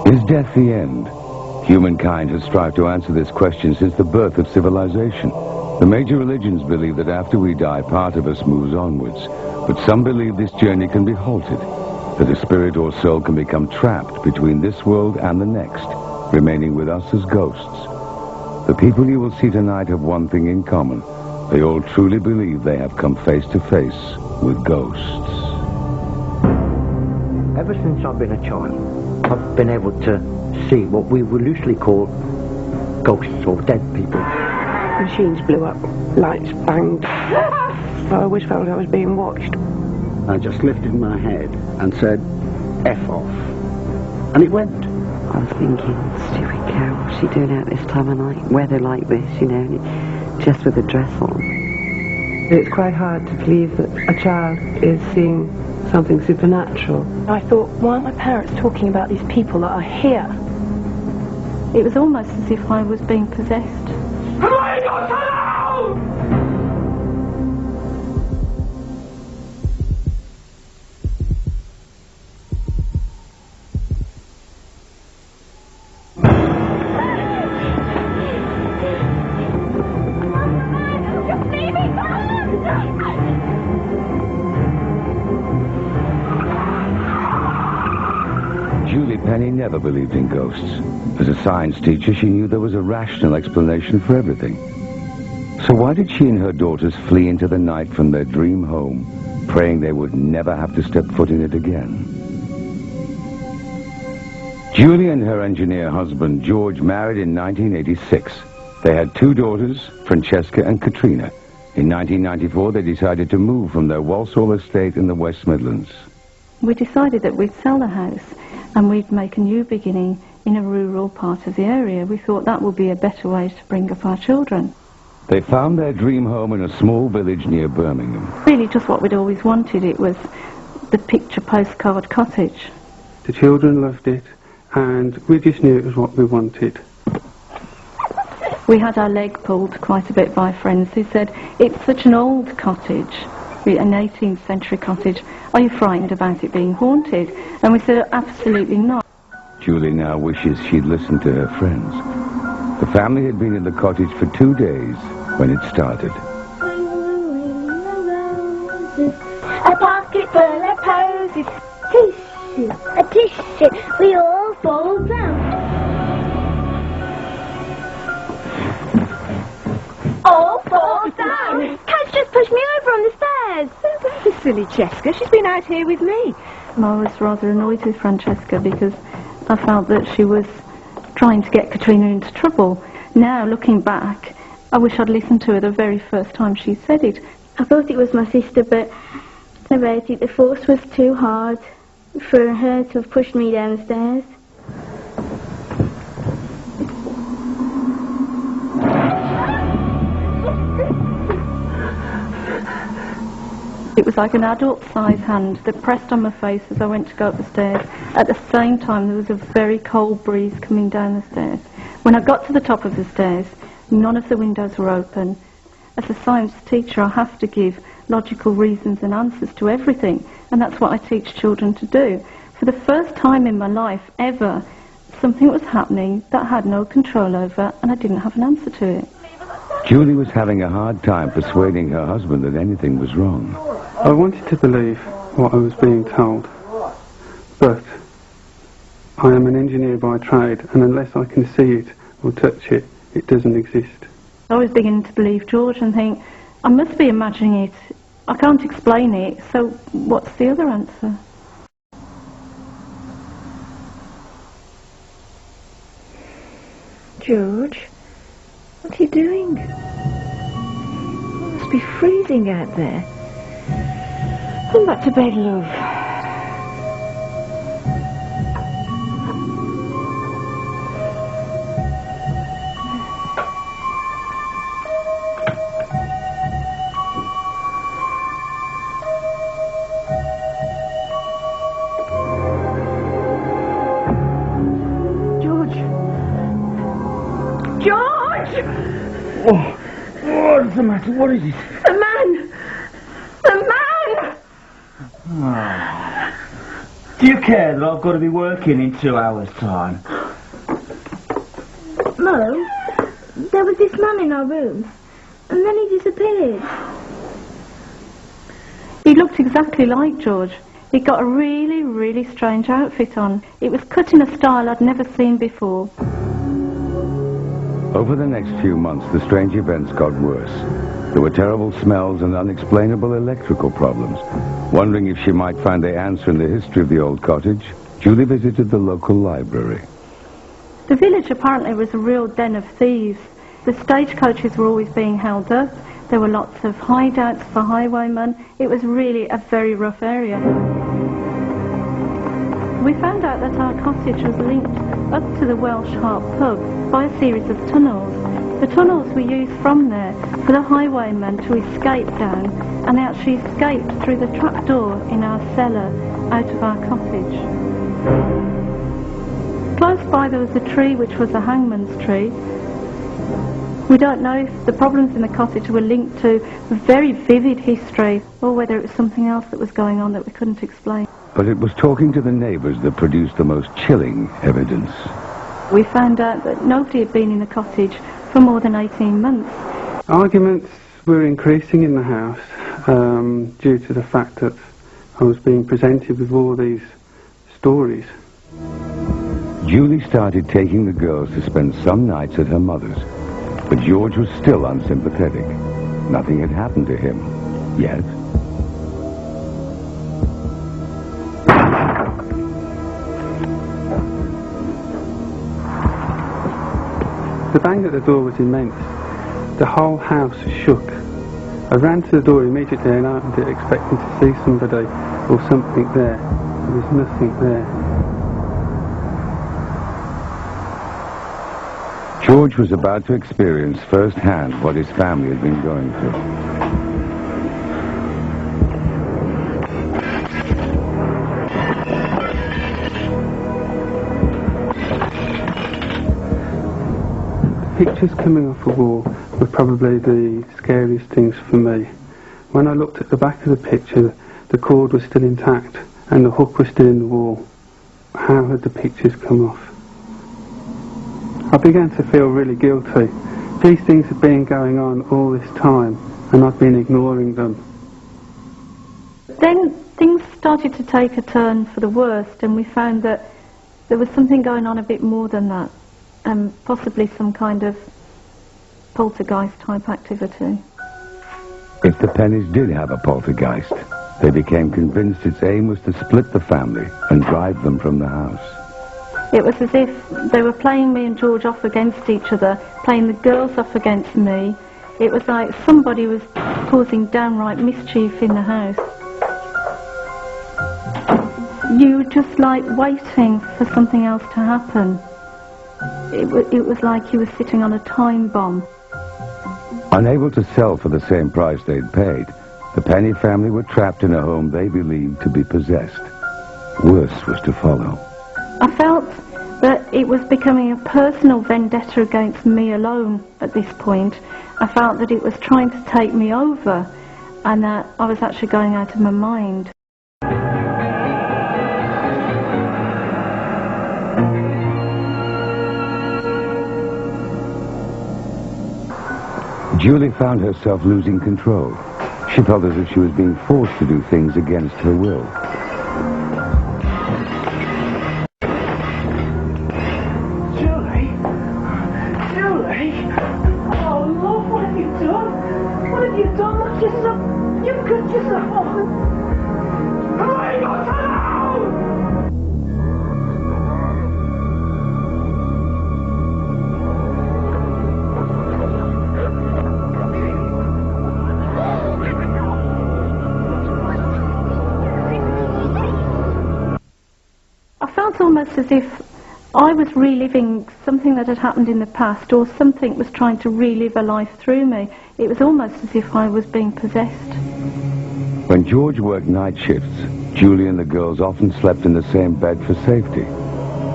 Is death the end? Humankind has strived to answer this question since the birth of civilization. The major religions believe that after we die, part of us moves onwards. But some believe this journey can be halted, that a spirit or soul can become trapped between this world and the next, remaining with us as ghosts. The people you will see tonight have one thing in common. They all truly believe they have come face to face with ghosts. Ever since I've been a child, I've been able to see what we would loosely call ghosts or dead people. Machines blew up, lights banged. I always felt I was being watched. I just lifted my head and said, F off. And it went. I was thinking, stupid cow, what's she doing out this time of night? Weather like this, you know, and just with a dress on. It's quite hard to believe that a child is seeing something supernatural. I thought, why aren't my parents talking about these people that are here? It was almost as if I was being possessed. Julie Penny never believed in ghosts. As a science teacher, she knew there was a rational explanation for everything. So why did she and her daughters flee into the night from their dream home, praying they would never have to step foot in it again? Julie and her engineer husband, George, married in 1986. They had two daughters, Francesca and Katrina. In 1994, they decided to move from their Walsall estate in the West Midlands. We decided that we'd sell the house and we'd make a new beginning in a rural part of the area. We thought that would be a better way to bring up our children. They found their dream home in a small village near Birmingham. Really just what we'd always wanted. It was the picture postcard cottage. The children loved it, and we just knew it was what we wanted. We had our leg pulled quite a bit by friends who said, it's such an old cottage, an 18th century cottage. Are you frightened about it being haunted? And we said, absolutely not. Julie now wishes she'd listened to her friends. The family had been in the cottage for 2 days when it started. A pocket full of posies, tissue, a tissue, we all fall down. All fall down. Cat's just pushed me over on the stairs. Don't be silly, Cheska. She's been out here with me. I was rather annoyed with Francesca because I felt that she was trying to get Katrina into trouble. Now, looking back, I wish I'd listened to her the very first time she said it. I thought it was my sister, but about it, the force was too hard for her to have pushed me downstairs. It was like an adult-sized hand that pressed on my face as I went to go up the stairs. At the same time, there was a very cold breeze coming down the stairs. When I got to the top of the stairs, none of the windows were open. As a science teacher, I have to give logical reasons and answers to everything, and that's what I teach children to do. For the first time in my life ever, something was happening that I had no control over, and I didn't have an answer to it. Julie was having a hard time persuading her husband that anything was wrong. I wanted to believe what I was being told, but I am an engineer by trade, and unless I can see it or touch it, it doesn't exist. I was beginning to believe George and think, I must be imagining it. I can't explain it, so what's the other answer? George, what are you doing? It must be freezing out there. Come back to bed, love. What's the matter? What is it? The man! The man! Do you care that I've got to be working in 2 hours' time? Mum, there was this man in our room, and then he disappeared. He looked exactly like George. He'd got a really, really strange outfit on. It was cut in a style I'd never seen before. Over the next few months, the strange events got worse. There were terrible smells and unexplainable electrical problems. Wondering if she might find the answer in the history of the old cottage, Julie visited the local library. The village apparently was a real den of thieves. The stagecoaches were always being held up. There were lots of hideouts for highwaymen. It was really a very rough area. We found out that our cottage was linked up to the Welsh Harp pub by a series of tunnels. The tunnels were used from there for the highwaymen to escape down, and they actually escaped through the trapdoor in our cellar out of our cottage. Close by there was a tree which was a hangman's tree. We don't know if the problems in the cottage were linked to a very vivid history or whether it was something else that was going on that we couldn't explain. But it was talking to the neighbours that produced the most chilling evidence. We found out that nobody had been in the cottage for more than 18 months. Arguments were increasing in the house due to the fact that I was being presented with all these stories. Julie started taking the girls to spend some nights at her mother's, but George was still unsympathetic. Nothing had happened to him, yet. The bang at the door was immense. The whole house shook. I ran to the door immediately and opened it, expecting to see somebody or something there. There was nothing there. George was about to experience firsthand what his family had been going through. Pictures coming off the wall were probably the scariest things for me. When I looked at the back of the picture, the cord was still intact and the hook was still in the wall. How had the pictures come off? I began to feel really guilty. These things had been going on all this time and I'd been ignoring them. Then things started to take a turn for the worst, and we found that there was something going on a bit more than that. Possibly some kind of poltergeist type activity. If the Pennies did have a poltergeist, they became convinced its aim was to split the family and drive them from the house. It was as if they were playing me and George off against each other, playing the girls off against me. It was like somebody was causing downright mischief in the house. You were just like waiting for something else to happen. It was like you were sitting on a time bomb. Unable to sell for the same price they'd paid, the Penny family were trapped in a home they believed to be possessed. Worse was to follow. I felt that it was becoming a personal vendetta against me alone at this point. I felt that it was trying to take me over and that I was actually going out of my mind. Julie found herself losing control. She felt as if she was being forced to do things against her will. Julie? Oh, love, what have you done? What have you done? Look yourself. You've cut yourself off. Hurry, not alone! I felt almost as if I was reliving something that had happened in the past, or something was trying to relive a life through me. It was almost as if I was being possessed. When George worked night shifts, Julie and the girls often slept in the same bed for safety,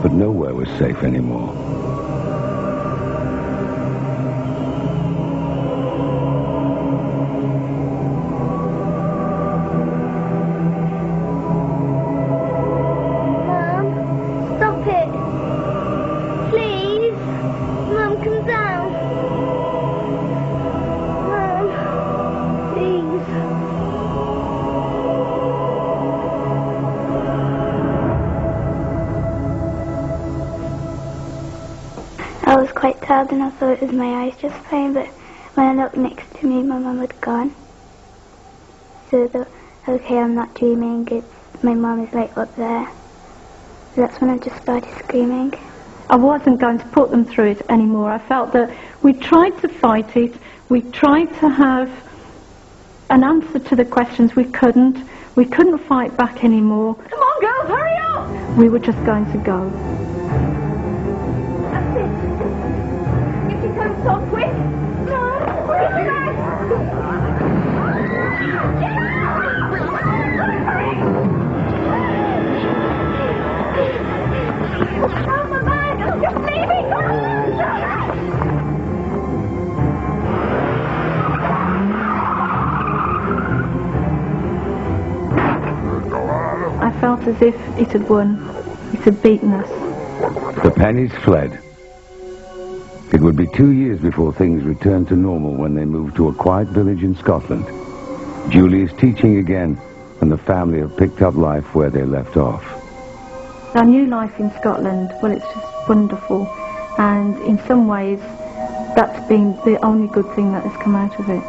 but nowhere was safe anymore. I was quite tired and I thought it was my eyes just playing, but when I looked next to me, my mum had gone. So I thought, okay, I'm not dreaming, my mum is like up there. So that's when I just started screaming. I wasn't going to put them through it anymore. I felt that we tried to fight it, we tried to have an answer to the questions. We couldn't fight back anymore. Come on, girls, hurry up! We were just going to go. That's it. If you come so quick. No, quick, oh, my man, just leave me! I felt as if it had won. It had beaten us. The pennies fled. It would be 2 years before things returned to normal when they moved to a quiet village in Scotland. Julie is teaching again, and the family have picked up life where they left off. Our new life in Scotland, well, it's just wonderful. And in some ways, that's been the only good thing that has come out of it.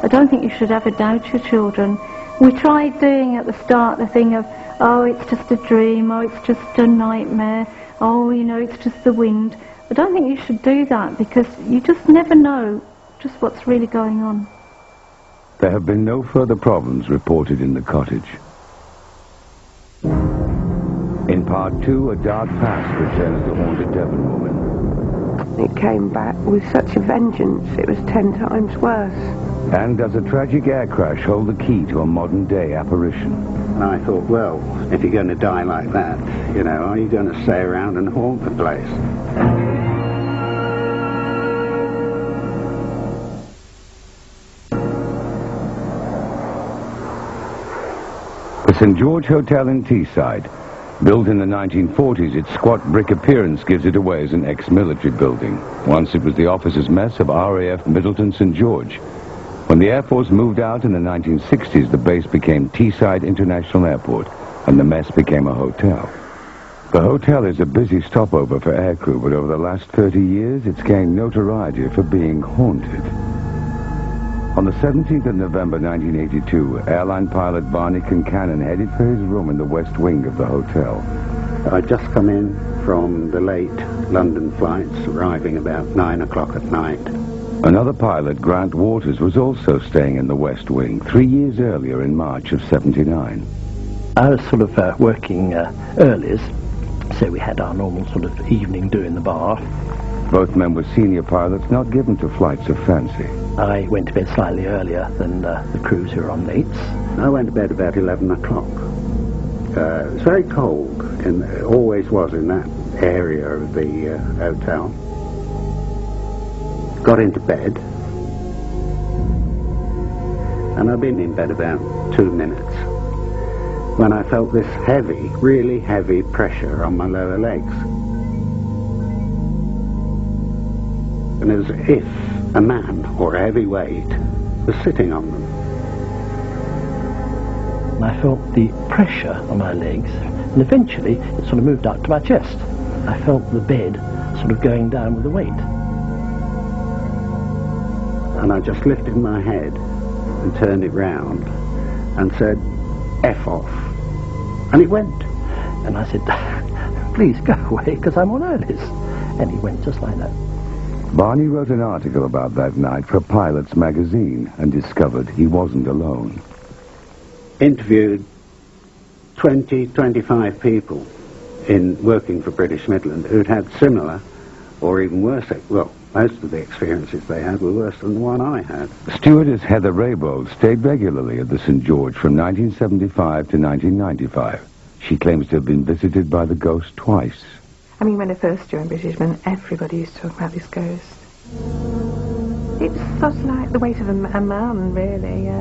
I don't think you should ever doubt your children. We tried doing at the start the thing of, oh, it's just a dream, oh, it's just a nightmare, oh, you know, it's just the wind. I don't think you should do that because you just never know just what's really going on. There have been no further problems reported in the cottage. In part 2, a dark past returns the haunted Devon woman. It came back with such a vengeance, it was 10 times worse. And does a tragic air crash hold the key to a modern-day apparition? And I thought, well, if you're going to die like that, you know, are you going to stay around and haunt the place? The St. George Hotel in Teesside. Built in the 1940s, its squat brick appearance gives it away as an ex-military building. Once it was the officers' mess of RAF Middleton St. George. When the Air Force moved out in the 1960s, the base became Teesside International Airport, and the mess became a hotel. The hotel is a busy stopover for aircrew, but over the last 30 years, it's gained notoriety for being haunted. On the 17th of November 1982, airline pilot Barney Kincannon headed for his room in the west wing of the hotel. I'd just come in from the late London flights, arriving about 9 o'clock at night. Another pilot, Grant Waters, was also staying in the west wing 3 years earlier in March of '79. I was sort of working earlies, so we had our normal sort of evening do in the bar. Both men were senior pilots, not given to flights of fancy. I went to bed slightly earlier than the crews who were on lates. I went to bed about 11 o'clock. It was very cold, and it always was in that area of the hotel. Got into bed, and I'd been in bed about 2 minutes when I felt this heavy, really heavy pressure on my lower legs. And as if a man or a heavy weight was sitting on them. And I felt the pressure on my legs, and eventually it sort of moved up to my chest. I felt the bed sort of going down with the weight. And I just lifted my head and turned it round and said, F off. And it went. And I said, please go away, because I'm on earlies. And he went just like that. Barney wrote an article about that night for Pilots magazine and discovered he wasn't alone. Interviewed 20, 25 people in working for British Midland who'd had similar or even worse, well, most of the experiences they had were worse than the one I had. Stewardess Heather Raybould stayed regularly at the St. George from 1975 to 1995. She claims to have been visited by the ghost twice. I mean, when I first joined British Midland, everybody used to talk about this ghost. It was sort of like the weight of a man, really.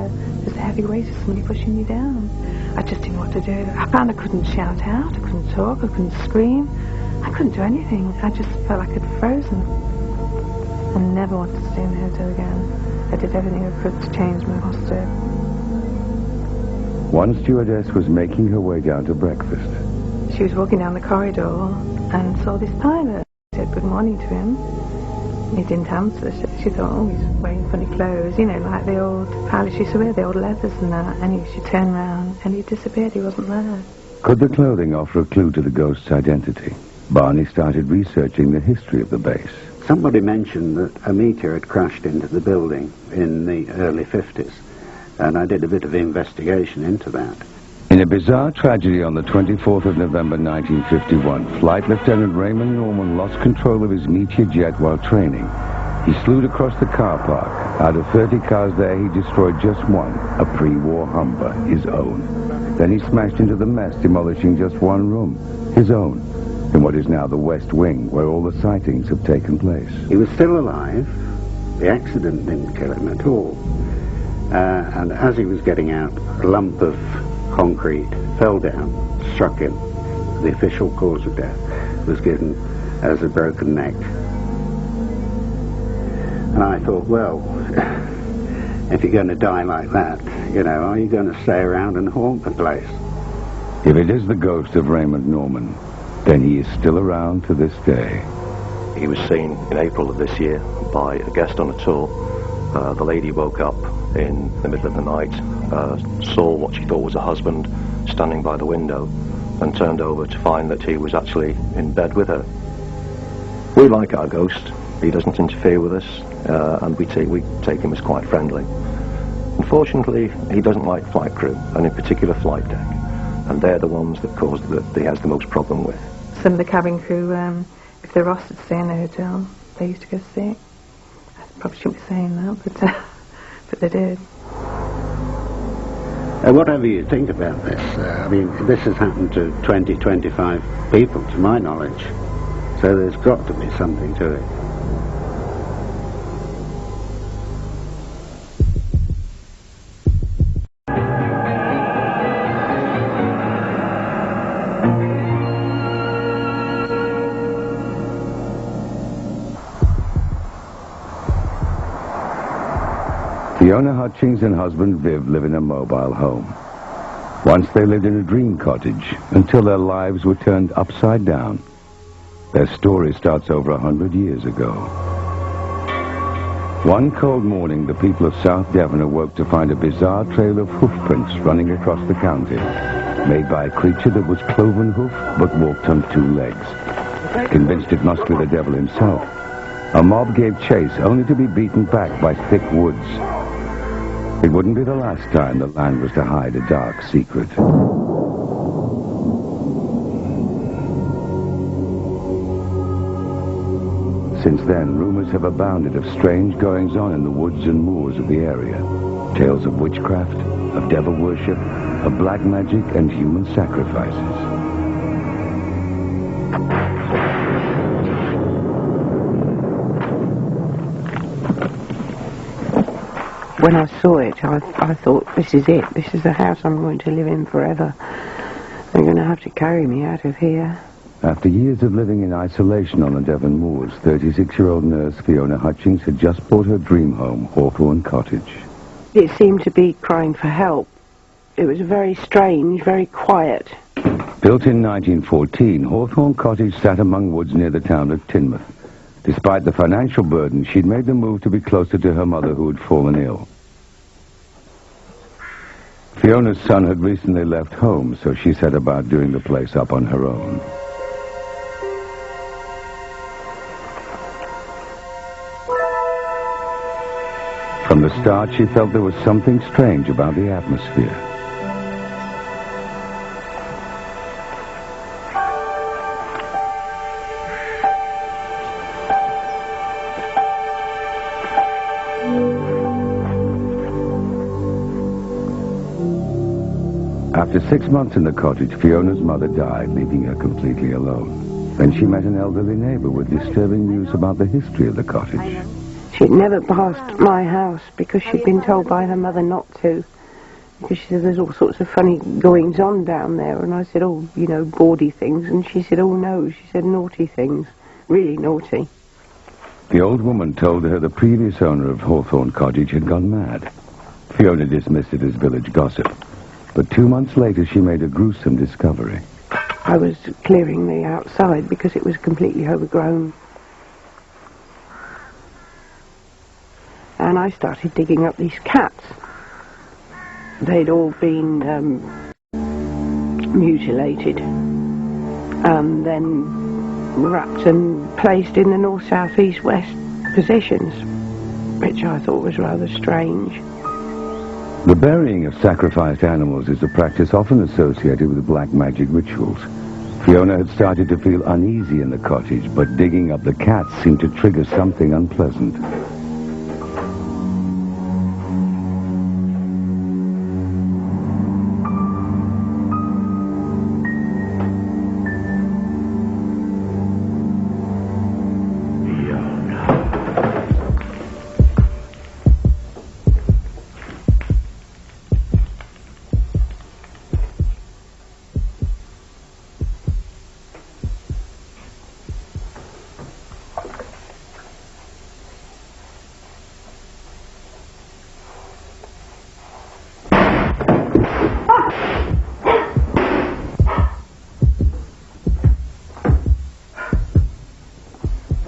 Just a heavy weight of somebody pushing you down. I just didn't know what to do. I found I couldn't shout out, I couldn't talk, I couldn't scream. I couldn't do anything. I just felt like I'd frozen. I never wanted to stay in the hotel again. I did everything I could to change my posture. One stewardess was making her way down to breakfast. She was walking down the corridor and saw this pilot. He said, said good morning to him. He didn't answer. She thought, oh, he's wearing funny clothes, you know, like the old palace used to wear, the old leathers and that. And she turned round and he disappeared. He wasn't there. Could the clothing offer a clue to the ghost's identity? Barney started researching the history of the base. Somebody mentioned that a meteor had crashed into the building in the early 50s, and I did a bit of investigation into that. In a bizarre tragedy on the 24th of November 1951, Flight Lieutenant Raymond Norman lost control of his Meteor jet while training. He slewed across the car park. Out of 30 cars there, he destroyed just one, a pre-war Humber, his own. Then he smashed into the mess, demolishing just one room, his own, in what is now the West Wing, where all the sightings have taken place. He was still alive. The accident didn't kill him at all. And as he was getting out, a lump of concrete fell down, struck him. The official cause of death was given as a broken neck. And I thought, well, if you're going to die like that, you know, are you going to stay around and haunt the place? If it is the ghost of Raymond Norman, then he is still around to this day. He was seen in April of this year by a guest on a tour. The lady woke up in the middle of the night, saw what she thought was a husband standing by the window, and turned over to find that he was actually in bed with her. We like our ghost. He doesn't interfere with us, and we take him as quite friendly. Unfortunately, he doesn't like flight crew, and in particular flight deck, and they're the ones that he has the most problem with. Some of the cabin crew, if they're asked to stay in the hotel, they used to go sick. I probably shouldn't be saying that, but they did. Whatever you think about this, I mean, this has happened to 20, 25 people, to my knowledge. So there's got to be something to it. Fiona Hutchings and husband Viv live in a mobile home. Once they lived in a dream cottage until their lives were turned upside down. Their story starts over 100 years ago. One cold morning, the people of South Devon awoke to find a bizarre trail of hoof prints running across the county, made by a creature that was cloven hoof but walked on two legs. Convinced it must be the devil himself, a mob gave chase only to be beaten back by thick woods. It wouldn't be the last time the land was to hide a dark secret. Since then, rumors have abounded of strange goings-on in the woods and moors of the area. Tales of witchcraft, of devil worship, of black magic and human sacrifices. When I saw it, I thought, this is it. This is the house I'm going to live in forever. They're going to have to carry me out of here. After years of living in isolation on the Devon moors, 36-year-old nurse Fiona Hutchings had just bought her dream home, Hawthorne Cottage. It seemed to be crying for help. It was very strange, very quiet. Built in 1914, Hawthorne Cottage sat among woods near the town of Teignmouth. Despite the financial burden, she'd made the move to be closer to her mother, who had fallen ill. Fiona's son had recently left home, so she set about doing the place up on her own. From the start, she felt there was something strange about the atmosphere. After 6 months in the cottage, Fiona's mother died, leaving her completely alone. Then she met an elderly neighbor with disturbing news about the history of the cottage. She'd never passed my house because she'd been told by her mother not to. Because she said there's all sorts of funny goings-on down there. And I said, oh, you know, bawdy things. And she said, oh, no. She said naughty things. Really naughty. The old woman told her the previous owner of Hawthorne Cottage had gone mad. Fiona dismissed it as village gossip. But 2 months later, she made a gruesome discovery. I was clearing the outside because it was completely overgrown and I started digging up these cats. They'd all been mutilated and then wrapped and placed in the north, south, east, west positions, which I thought was rather strange. The burying of sacrificed animals is a practice often associated with black magic rituals. Fiona had started to feel uneasy in the cottage, but digging up the cats seemed to trigger something unpleasant.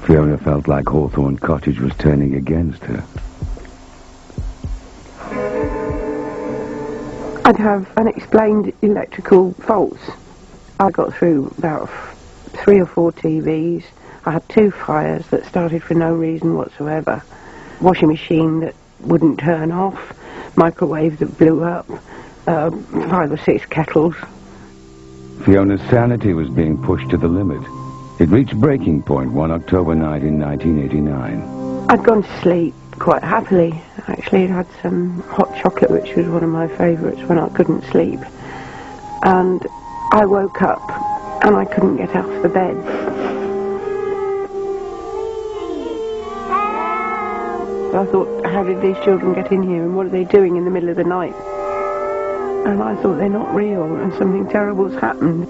Fiona felt like Hawthorne Cottage was turning against her. I'd have unexplained electrical faults. I got through about 3 or 4 TVs. I had 2 fires that started for no reason whatsoever. Washing machine that wouldn't turn off. Microwave that blew up. 5 or 6 kettles. Fiona's sanity was being pushed to the limit. It reached breaking point one October night in 1989. I'd gone to sleep quite happily. Actually, I'd had some hot chocolate, which was one of my favourites when I couldn't sleep. And I woke up and I couldn't get off the bed. I thought, how did these children get in here and what are they doing in the middle of the night? And I thought, they're not real and something terrible's happened.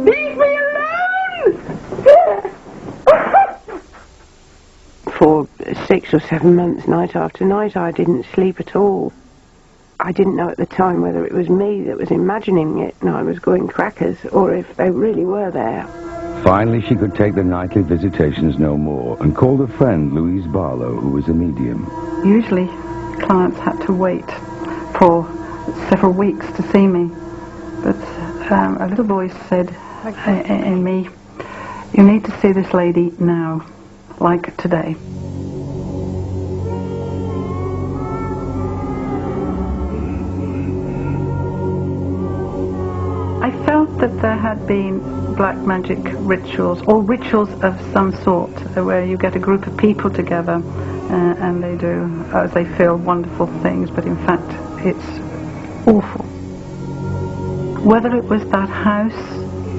Leave me alone! For 6 or 7 months, night after night, I didn't sleep at all. I didn't know at the time whether it was me that was imagining it and I was going crackers, or if they really were there. Finally, she could take the nightly visitations no more and called a friend, Louise Barlow, who was a medium. Usually, clients had to wait for several weeks to see me, but a little voice said in me, "You need to see this lady now, like today." I felt that there had been black magic rituals, or rituals of some sort, where you get a group of people together and they do, as they feel, wonderful things, but in fact it's awful. Whether it was that house,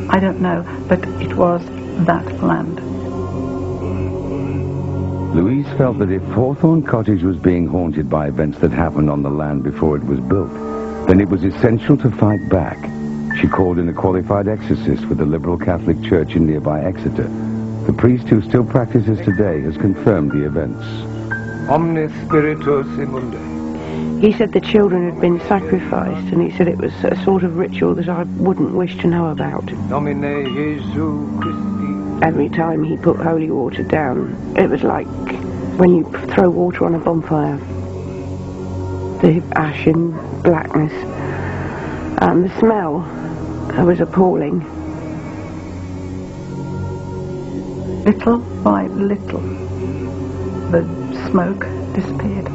I don't know, but it was that land. Louise felt that if Hawthorne Cottage was being haunted by events that happened on the land before it was built, then it was essential to fight back. She called in a qualified exorcist with the Liberal Catholic Church in nearby Exeter. The priest who still practices today has confirmed the events. Omnis spiritus immundi. He said the children had been sacrificed, and he said it was a sort of ritual that I wouldn't wish to know about. Domine Jesu Christi. Every time he put holy water down, it was like when you throw water on a bonfire. The ash and blackness. And the smell was appalling. Little by little, the smoke disappeared.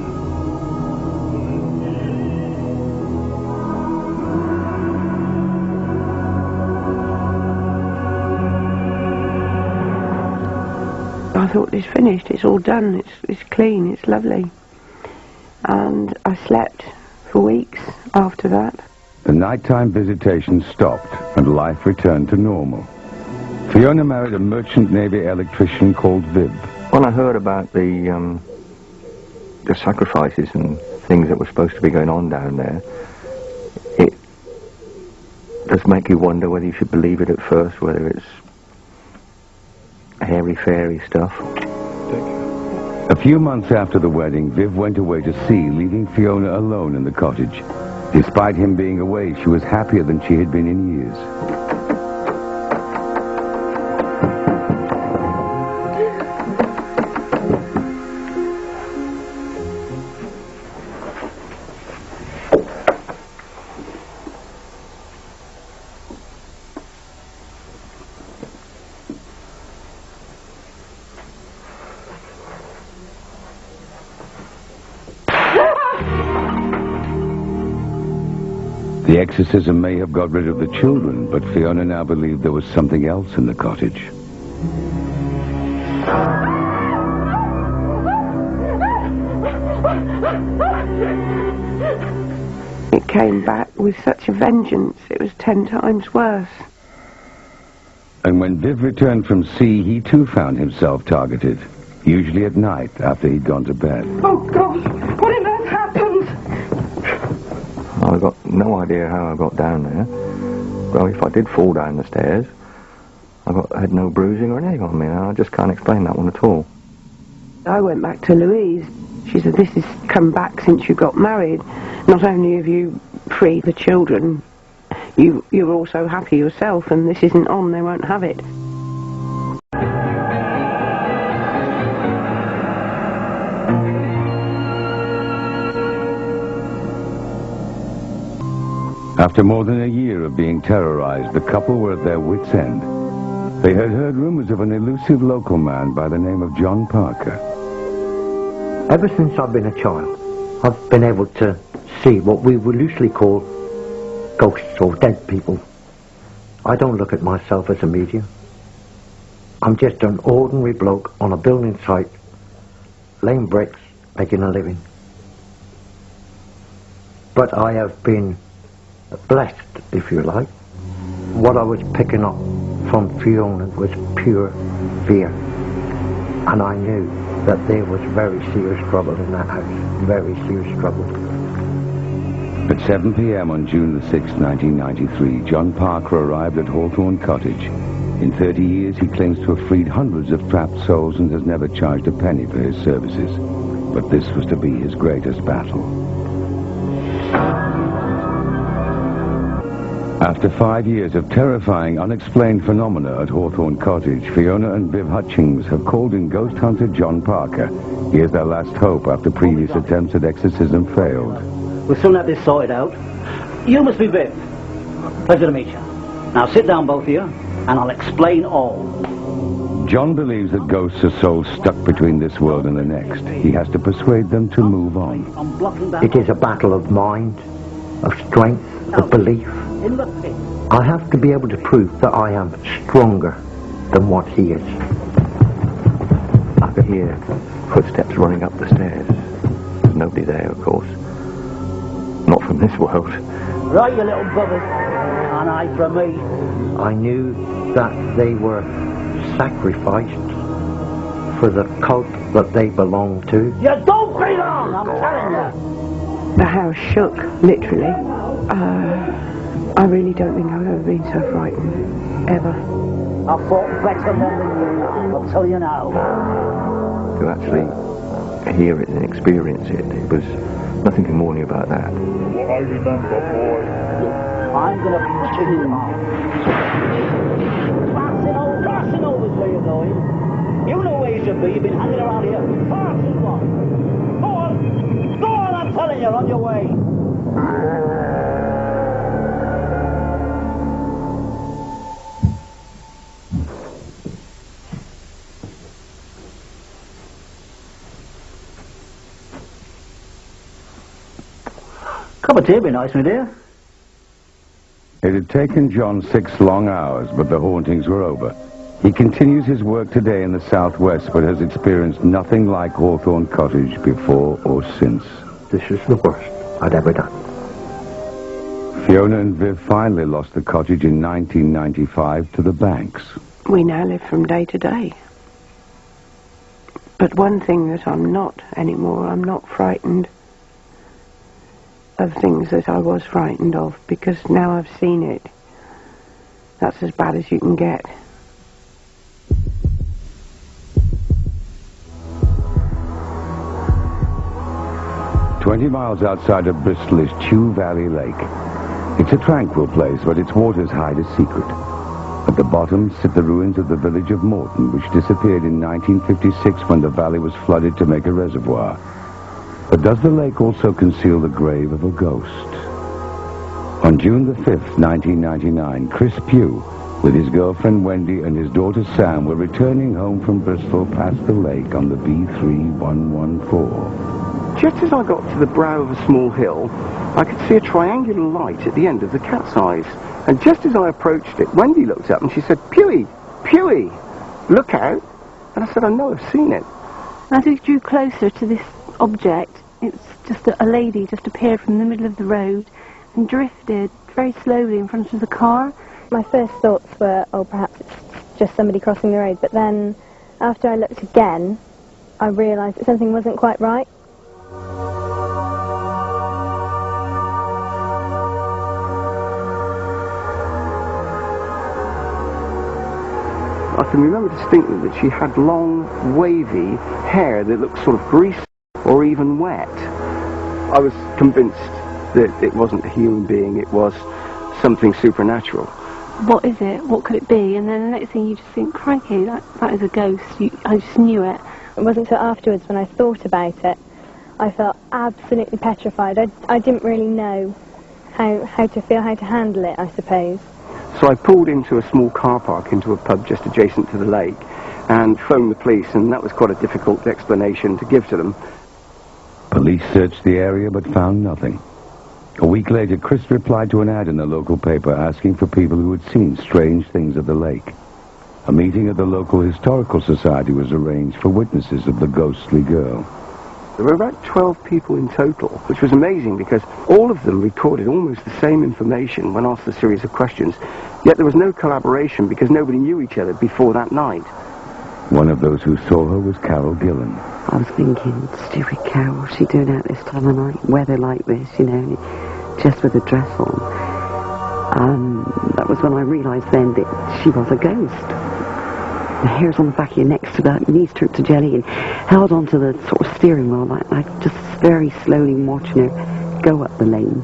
I thought, it's finished, it's all done, it's clean, it's lovely. And I slept for weeks after that. The nighttime visitations stopped and life returned to normal. Fiona married a merchant navy electrician called Viv. When I heard about the sacrifices and things that were supposed to be going on down there, it does make you wonder whether you should believe it at first, whether it's airy-fairy stuff. A few months after the wedding, Viv went away to sea, leaving Fiona alone in the cottage. Despite him being away, she was happier than she had been in years. The exorcism may have got rid of the children, but Fiona now believed there was something else in the cottage. It came back with such a vengeance, it was 10 times worse. And when Viv returned from sea, he too found himself targeted, usually at night after he'd gone to bed. Oh, God, what on earth happened? I've got no idea how I got down there. Well, if I did fall down the stairs, I had no bruising or anything on me. I just can't explain that one at all. I went back to Louise. She said, this has come back since you got married. Not only have you freed the children, you're also happy yourself, and this isn't on, they won't have it. After more than a year of being terrorized, the couple were at their wits' end. They had heard rumors of an elusive local man by the name of John Parker. Ever since I've been a child, I've been able to see what we would loosely call ghosts or dead people. I don't look at myself as a medium. I'm just an ordinary bloke on a building site, laying bricks, making a living. But I have been blessed, if you like. What I was picking up from Fiona was pure fear. And I knew that there was very serious trouble in that house. Very serious trouble. At 7 p.m. on June the 6th, 1993, John Parker arrived at Hawthorne Cottage. In 30 years, he claims to have freed hundreds of trapped souls and has never charged a penny for his services. But this was to be his greatest battle. After 5 years of terrifying, unexplained phenomena at Hawthorne Cottage, Fiona and Viv Hutchings have called in ghost hunter John Parker. He is their last hope after previous attempts at exorcism failed. We'll soon have this sorted out. You must be Viv. Pleasure to meet you. Now sit down, both of you, and I'll explain all. John believes that ghosts are souls stuck between this world and the next. He has to persuade them to move on. It is a battle of mind, of strength, of belief. I have to be able to prove that I am stronger than what he is. I could hear footsteps running up the stairs. There's nobody there, of course. Not from this world. Right, you little buggers. An eye from me. I knew that they were sacrificed for the cult that they belonged to. You don't be long, I'm telling you. The house shook, literally. I really don't think I've ever been so frightened, ever. I fought better than you, I'll tell you now. To actually hear it and experience it, it was nothing can warn you about that. What I remember, boy. I'm gonna kill you now. Blasting over where you're going. You know where you should be, you've been hanging around here far too long. Go on, I'm telling you, on your way. Cup of tea would be nice, my dear. It had taken John 6 long hours, but the hauntings were over. He continues his work today in the southwest, but has experienced nothing like Hawthorne Cottage before or since. This is the worst I'd ever done. Fiona and Viv finally lost the cottage in 1995 to the banks. We now live from day to day. But one thing that I'm not anymore, I'm not frightened of things that I was frightened of, because now I've seen it. That's as bad as you can get. "20 miles outside of Bristol is Chew Valley Lake. It's a tranquil place, but its waters hide a secret. At the bottom sit the ruins of the village of Morton, which disappeared in 1956 when the valley was flooded to make a reservoir. But does the lake also conceal the grave of a ghost? On June the 5th, 1999, Chris Pugh, with his girlfriend Wendy and his daughter Sam, were returning home from Bristol past the lake on the B3114. just as I got to the brow of a small hill, I could see a triangular light at the end of the cat's eyes. And just as I approached it, Wendy looked up and she said, "Pewey, Pewey, look out." And I said, "I know, I've seen it." As we drew closer to this object, it's just a lady just appeared from the middle of the road and drifted very slowly in front of the car. My first thoughts were, oh, perhaps it's just somebody crossing the road. But then, after I looked again, I realised that something wasn't quite right. I can remember distinctly that she had long, wavy hair that looked sort of greasy or even wet. I was convinced that it wasn't a human being, it was something supernatural. What is it? What could it be? And then the next thing you just think, crikey, that is a ghost. I just knew it. It wasn't until afterwards when I thought about it, I felt absolutely petrified. I didn't really know how to feel, how to handle it, I suppose. So I pulled into a small car park into a pub just adjacent to the lake and phoned the police, and that was quite a difficult explanation to give to them. Police searched the area but found nothing. A week later, Chris replied to an ad in the local paper asking for people who had seen strange things at the lake. A meeting at the local historical society was arranged for witnesses of the ghostly girl. There were about 12 people in total, which was amazing because all of them recorded almost the same information when asked a series of questions, yet there was no collaboration because nobody knew each other before that night. One of those who saw her was Carol Gillen. I was thinking, stupid Carol, what's she doing out this time of night? Weather like this, you know, just with a dress on. That was when I realised then that she was a ghost. The hairs on the back of your neck stood out, your knees turned to jelly, and held onto the sort of steering wheel, like just very slowly watching her go up the lane.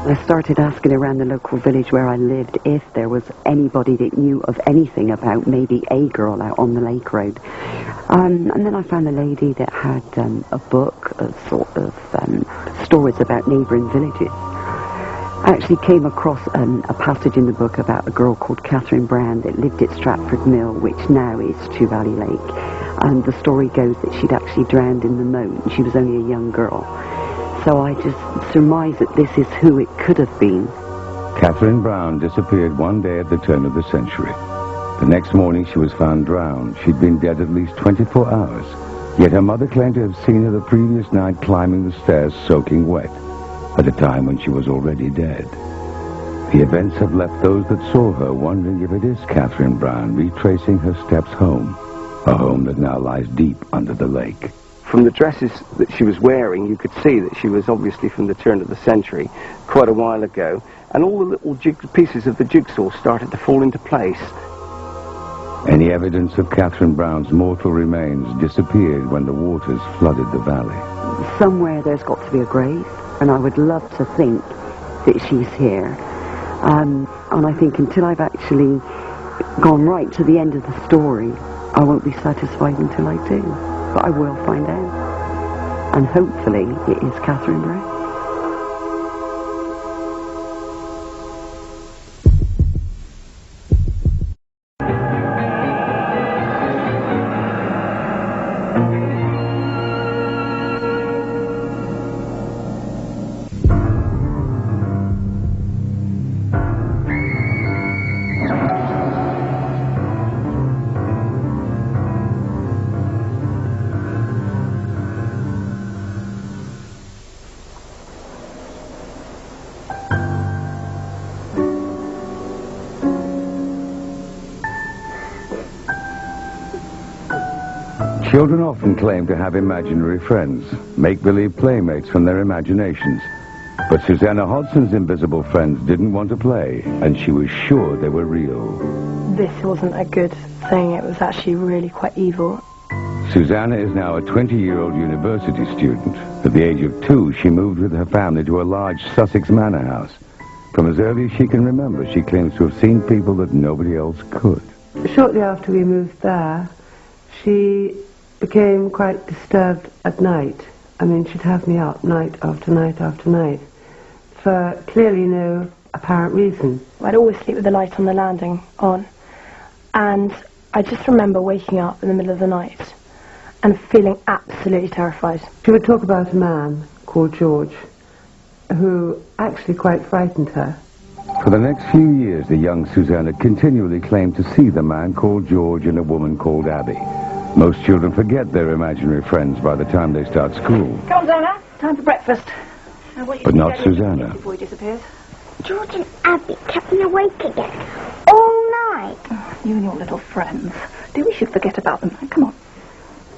I started asking around the local village where I lived if there was anybody that knew of anything about maybe a girl out on the lake road. And then I found a lady that had a book of sort of stories about neighbouring villages. I actually came across a passage in the book about a girl called Catherine Brown that lived at Stratford Mill, which now is Chew Valley Lake. And the story goes that she'd actually drowned in the moat, and she was only a young girl. So I just surmise that this is who it could have been. Catherine Brown disappeared one day at the turn of the century. The next morning she was found drowned. She'd been dead at least 24 hours. Yet her mother claimed to have seen her the previous night climbing the stairs soaking wet, at a time when she was already dead. The events have left those that saw her wondering if it is Catherine Brown retracing her steps home, a home that now lies deep under the lake. From the dresses that she was wearing, you could see that she was obviously from the turn of the century, quite a while ago, and all the little pieces of the jigsaw started to fall into place. Any evidence of Catherine Brown's mortal remains disappeared when the waters flooded the valley. Somewhere there's got to be a grave, and I would love to think that she's here. And I think until I've actually gone right to the end of the story, I won't be satisfied until I do. But I will find out. And hopefully it is Catherine Brown. Children often claim to have imaginary friends, make-believe playmates from their imaginations. But Susanna Hodson's invisible friends didn't want to play, and she was sure they were real. This wasn't a good thing, it was actually really quite evil. Susanna is now a 20-year-old university student. At the age of 2, she moved with her family to a large Sussex manor house. From as early as she can remember, she claims to have seen people that nobody else could. Shortly after we moved there, she became quite disturbed at night. I mean, she'd have me up night after night after night for clearly no apparent reason. I'd always sleep with the light on the landing on, and I just remember waking up in the middle of the night and feeling absolutely terrified. She would talk about a man called George who actually quite frightened her. For the next few years, the young Susanna continually claimed to see the man called George and a woman called Abby. Most children forget their imaginary friends by the time they start school. Come on, Susanna. Time for breakfast. But not Susanna. Before he disappears. George and Abby kept me awake again all night. You and your little friends. Do we should forget about them? Come on.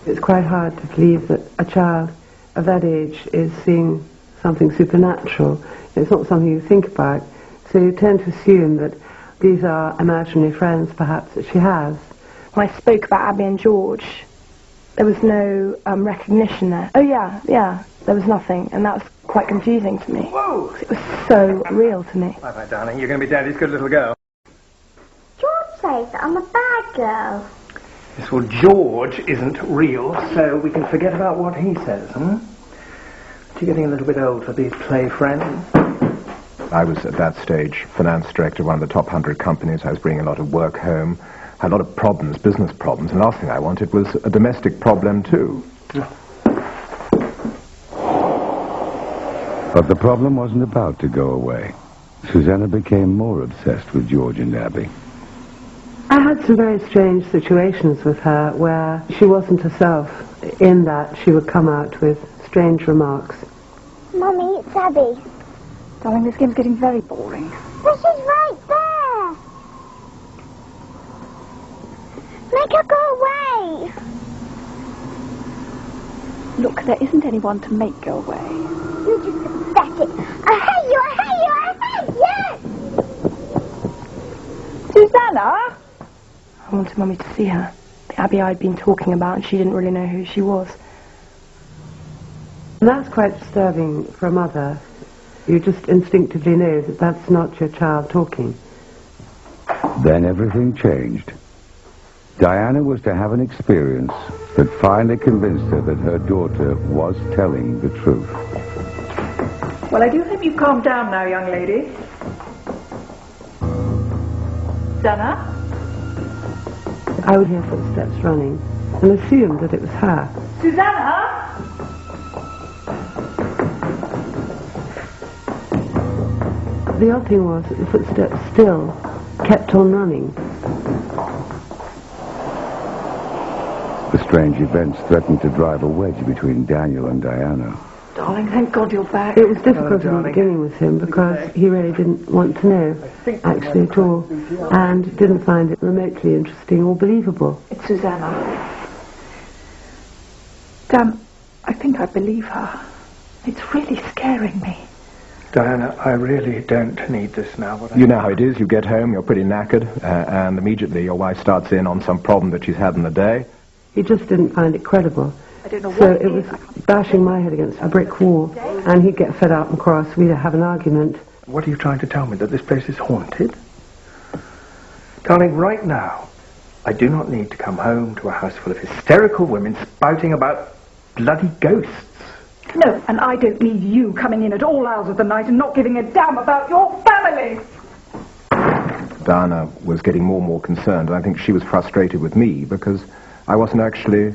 It's quite hard to believe that a child of that age is seeing something supernatural. It's not something you think about. So you tend to assume that these are imaginary friends, perhaps, that she has. When I spoke about Abby and George, there was no recognition there. Oh, yeah, there was nothing, and that was quite confusing to me. Whoa! It was so real to me. Bye-bye, darling. You're going to be Daddy's good little girl. George says that I'm a bad girl. Yes, well, George isn't real, so we can forget about what he says, You're getting a little bit old for these play friends. I was at that stage finance director of one of the top 100 companies. I was bringing a lot of work home, had a lot of problems, business problems, and the last thing I wanted was a domestic problem too. But the problem wasn't about to go away. Susanna became more obsessed with George and Abby. I had some very strange situations with her where she wasn't herself, in that she would come out with strange remarks. Mummy, it's Abby. Darling, this game's getting very boring. But she's right there. Make her go away. Look, there isn't anyone to make go away. You just pathetic. I hate you, I hate you, I hate you! Susanna? I wanted Mummy to see her. The Abby I'd been talking about, and she didn't really know who she was. And that's quite disturbing for a mother. You just instinctively know that that's not your child talking. Then everything changed. Diana was to have an experience that finally convinced her that her daughter was telling the truth. Well, I do hope you've calmed down now, young lady. Susanna? I would hear footsteps running and assumed that it was her. Susanna? The odd thing was that the footsteps still kept on running. The strange events threatened to drive a wedge between Daniel and Diana. Darling, thank God you're back. It was difficult in the beginning with him because he really didn't want to know, actually, at all, and didn't find it remotely interesting or believable. It's Susanna. Dan, I think I believe her. It's really scaring me. Diana, I really don't need this now. You know how it is. You get home, you're pretty knackered, and immediately your wife starts in on some problem that she's had in the day. He just didn't find it credible. I don't know So what it was bashing my head against a brick wall, and he'd get fed up and cross. We'd have an argument. What are you trying to tell me, that this place is haunted? Darling, right now, I do not need to come home to a house full of hysterical women spouting about bloody ghosts. No, and I don't need you coming in at all hours of the night and not giving a damn about your family. Diana was getting more and more concerned, and I think she was frustrated with me because I wasn't actually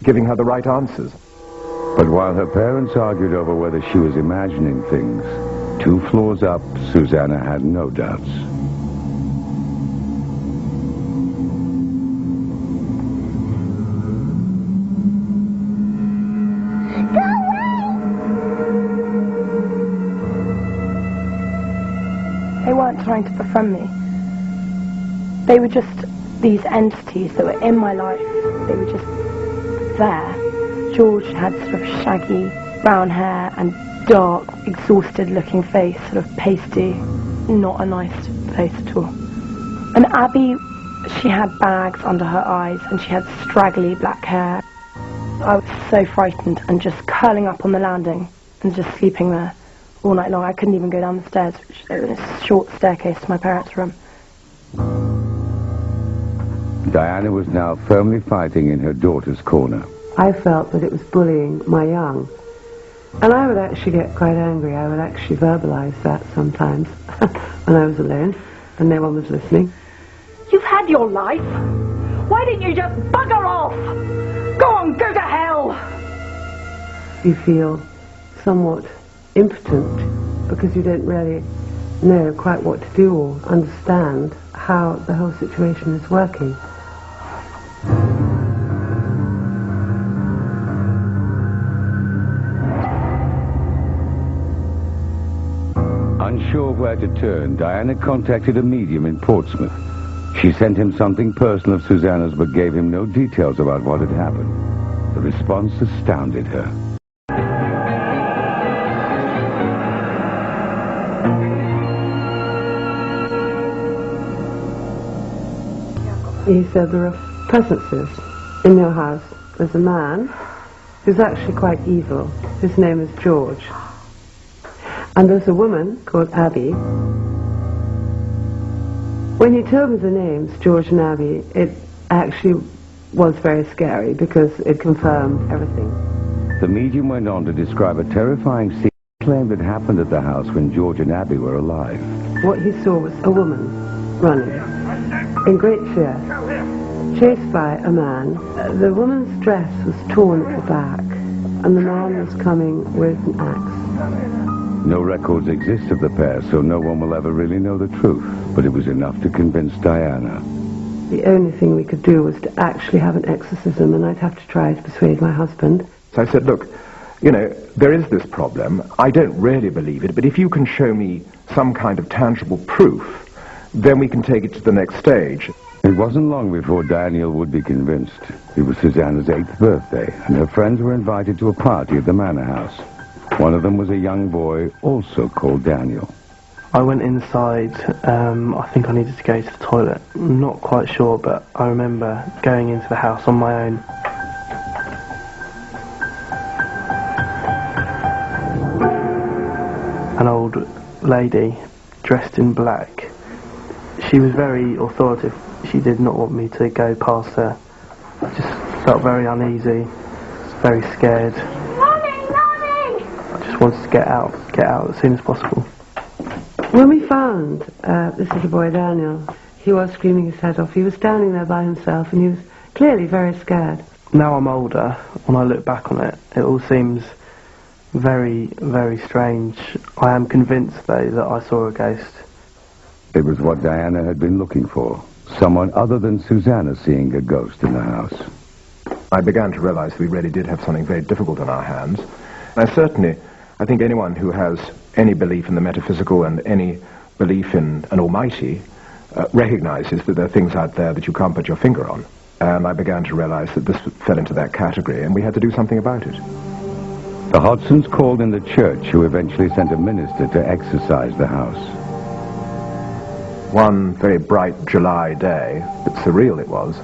giving her the right answers. But while her parents argued over whether she was imagining things, 2 floors up, Susanna had no doubts. They weren't trying to befriend me. They were just these entities that were in my life. They were just there. George had sort of shaggy brown hair and dark, exhausted-looking face, sort of pasty, not a nice face at all. And Abby, she had bags under her eyes and she had straggly black hair. I was so frightened and just curling up on the landing and just sleeping there all night long. I couldn't even go down the stairs, which there was a short staircase to my parents' room. Diana was now firmly fighting in her daughter's corner. I felt that it was bullying my young. And I would actually get quite angry. I would actually verbalize that sometimes when I was alone and no one was listening. You've had your life. Why didn't you just bugger off? Go on, go to hell! You feel somewhat impotent because you don't really know quite what to do or understand how the whole situation is working. Unsure where to turn, Diana contacted a medium in Portsmouth. She sent him something personal of Susanna's but gave him no details about what had happened. The response astounded her. He said there are presences in your house. There's a man who's actually quite evil. His name is George. And there's a woman called Abby. When you told me the names, George and Abby, it actually was very scary because it confirmed everything. The medium went on to describe a terrifying scene claimed had happened at the house when George and Abby were alive. What he saw was a woman running in great fear, chased by a man. The woman's dress was torn at the back, and the man was coming with an axe. No records exist of the pair, so no one will ever really know the truth, but it was enough to convince Diana. The only thing we could do was to actually have an exorcism, and I'd have to try to persuade my husband. So I said, look, you know, there is this problem. I don't really believe it, but if you can show me some kind of tangible proof, then we can take it to the next stage. It wasn't long before Daniel would be convinced. It was Susanna's 8th birthday, and her friends were invited to a party at the manor house. One of them was a young boy, also called Daniel. I went inside. I think I needed to go to the toilet. I'm not quite sure, but I remember going into the house on my own. An old lady dressed in black. She was very authoritative. She did not want me to go past her. I just felt very uneasy, very scared. I just wanted to get out as soon as possible. When we found this little boy, Daniel, he was screaming his head off. He was standing there by himself, and he was clearly very scared. Now I'm older, when I look back on it, it all seems very, very strange. I am convinced, though, that I saw a ghost. It was what Diana had been looking for. Someone other than Susanna seeing a ghost in the house. I began to realize we really did have something very difficult on our hands. I think anyone who has any belief in the metaphysical and any belief in an almighty recognizes that there are things out there that you can't put your finger on. And I began to realize that this fell into that category, and we had to do something about it. The Hodgsons called in the church, who eventually sent a minister to exorcise the house. One very bright July day, but surreal it was,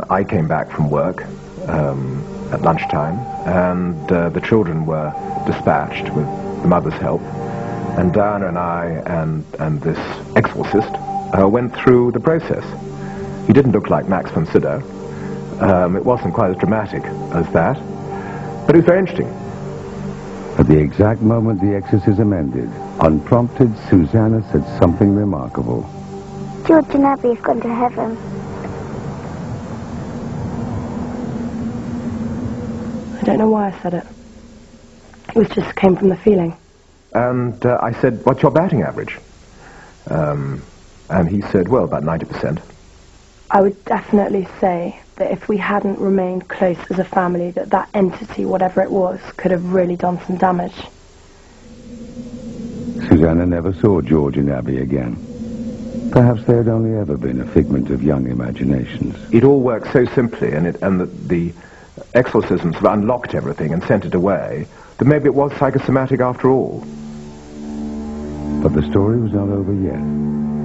I came back from work at lunchtime, and the children were dispatched with the mother's help, and Diana and I and this exorcist went through the process. He didn't look like Max von Sydow. It wasn't quite as dramatic as that, but it was very interesting. At the exact moment the exorcism ended, unprompted, Susanna said something remarkable. George and Abby have gone to heaven. I don't know why I said it. It just came from the feeling. And I said, what's your batting average? And he said, well, about 90%. I would definitely say that if we hadn't remained close as a family, that entity, whatever it was, could have really done some damage. Susanna never saw George and Abby again. Perhaps they had only ever been a figment of young imaginations. It all worked so simply, and the exorcisms have unlocked everything and sent it away, that maybe it was psychosomatic after all. But the story was not over yet.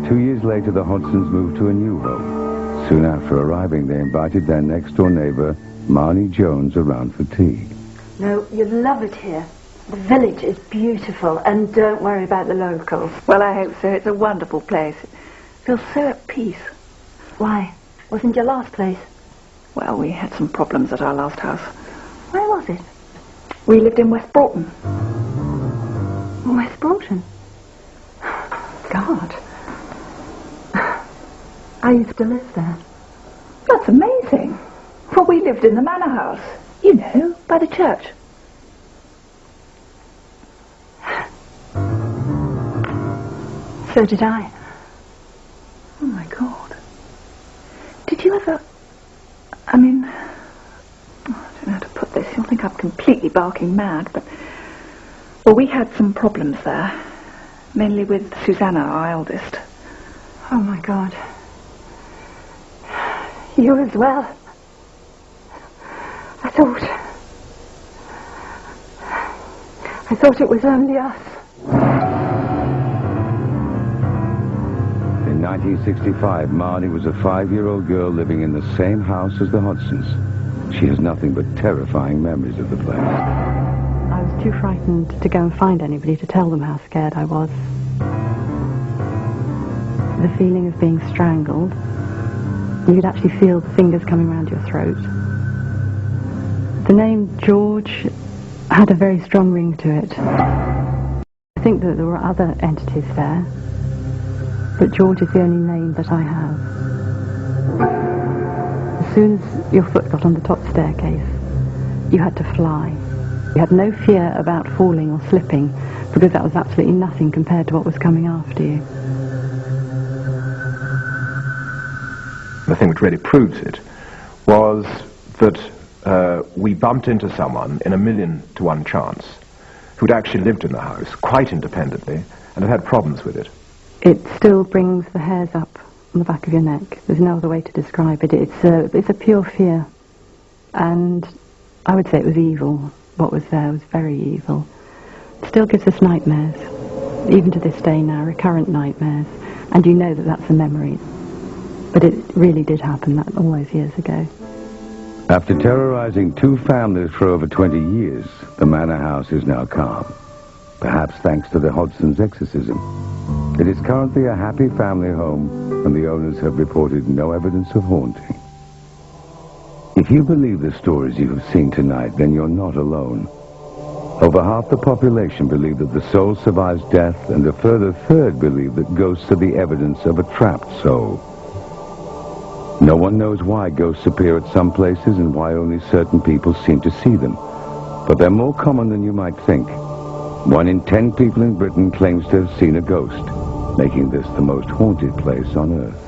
2 years later, the Hodgsons moved to a new home. Soon after arriving, they invited their next-door neighbour, Marnie Jones, around for tea. No, you'd love it here. The village is beautiful, and don't worry about the locals. Well, I hope so. It's a wonderful place. It feels so at peace. Why? Wasn't your last place? Well, we had some problems at our last house. Where was it? We lived in West Broughton. West Broughton? God. I used to live there. That's amazing. Well, we lived in the manor house. You know, by the church. So did I. Oh, my God. Did you ever... I mean... I don't know how to put this. You'll think I'm completely barking mad, but... Well, we had some problems there. Mainly with Susanna, our eldest. Oh, my God. You as well. I thought it was only us. In 1965, Marnie was a 5-year-old girl living in the same house as the Hodsons. She has nothing but terrifying memories of the place. I was too frightened to go and find anybody to tell them how scared I was. The feeling of being strangled. You could actually feel the fingers coming around your throat. The name George had a very strong ring to it. I think that there were other entities there, but George is the only name that I have. As soon as your foot got on the top staircase, you had to fly. You had no fear about falling or slipping, because that was absolutely nothing compared to what was coming after you. The thing which really proves it was that we bumped into someone in 1,000,000 to 1 chance who'd actually lived in the house quite independently and had had problems with it. It still brings the hairs up on the back of your neck. There's no other way to describe it. It's a pure fear. And I would say it was evil. What was there was very evil. It still gives us nightmares. Even to this day now, recurrent nightmares. And you know that that's a memory. But it really did happen all those years ago. After terrorizing 2 families for over 20 years, the manor house is now calm. Perhaps thanks to the Hodsons' exorcism. It is currently a happy family home, and the owners have reported no evidence of haunting. If you believe the stories you have seen tonight, then you're not alone. Over half the population believe that the soul survives death, and a further third believe that ghosts are the evidence of a trapped soul. No one knows why ghosts appear at some places and why only certain people seem to see them. But they're more common than you might think. 1 in 10 people in Britain claims to have seen a ghost, making this the most haunted place on Earth.